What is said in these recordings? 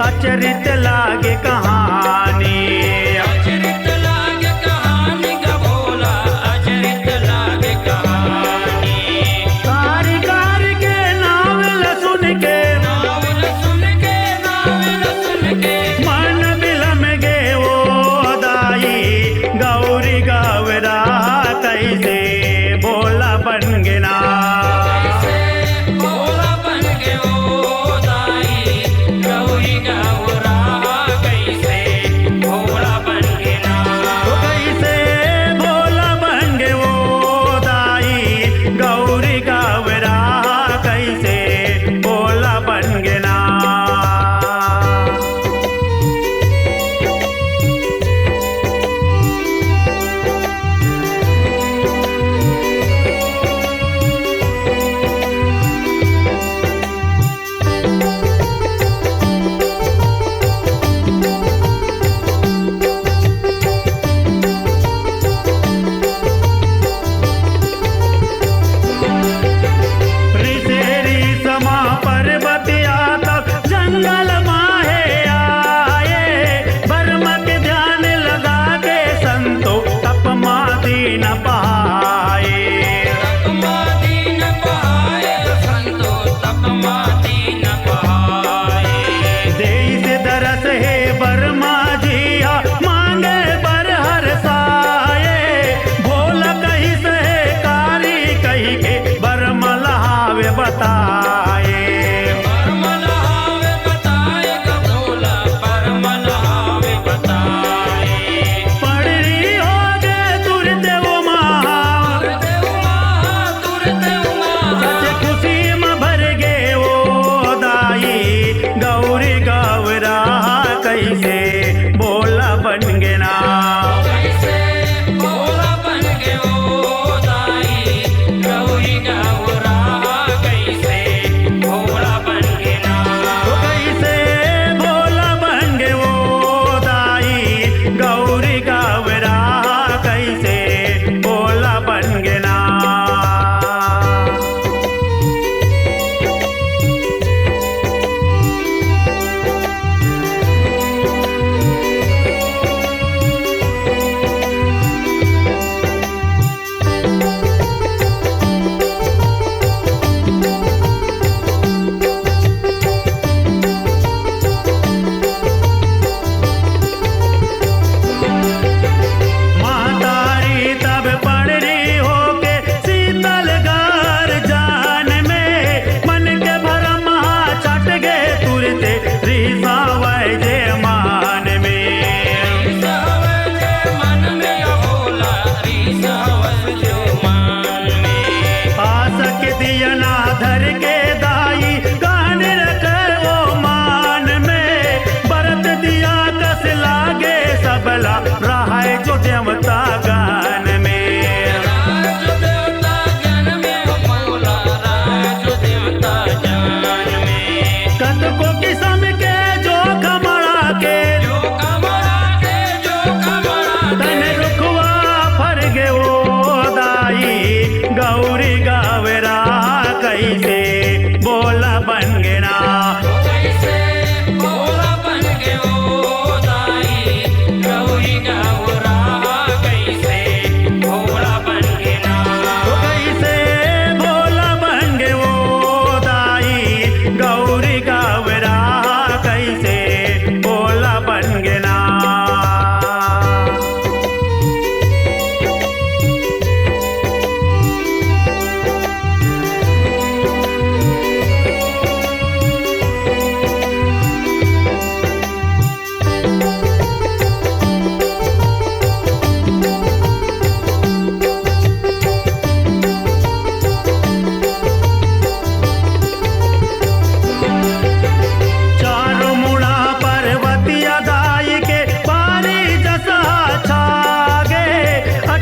अचरित लागे कहानी, अचरित लागे कहानी गा भोला, अचरित लागे कहानी। कारी कारी के नावल सुन के, नावल सुन के, नावल सुन के मन बिलम गे वो दाई, गौरी गौरा कैसे भोला बन गिना। कैसे भोला बन गए ओ दाई, गौरी गौरा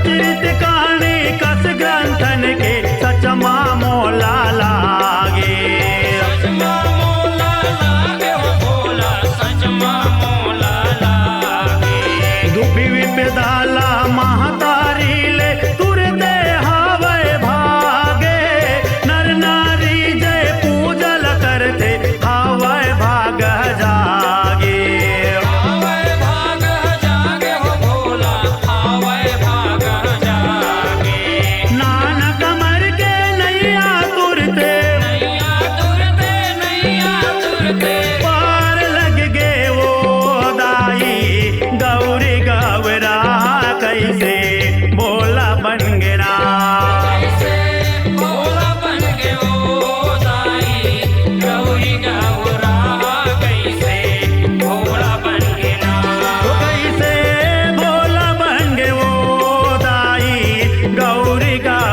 प्रचलित कहानी कस ग्रंथन के सचमा मोला लागे। सचमा मोला लागे हो भोला, सचमा मोला लागे। दुपी विपदाला महतारी ले तुरते हावै भागे। नर नारी जय पूजल करते हावै भाग जागे। आवै भाग जागे हो भोला, आवै भाग जागे। नानक मर के नैया तुरते नैया तुरते, नैया तुरते। पार लग गे वो दाई गौरी गौरा कैसे बोला बन गिरा। कैसे भोला बन गए ओ दाई गौरी गौरा, कैसे भोला बन गए ना। कैसे बोला बन गे वो दाई गौरी गौरा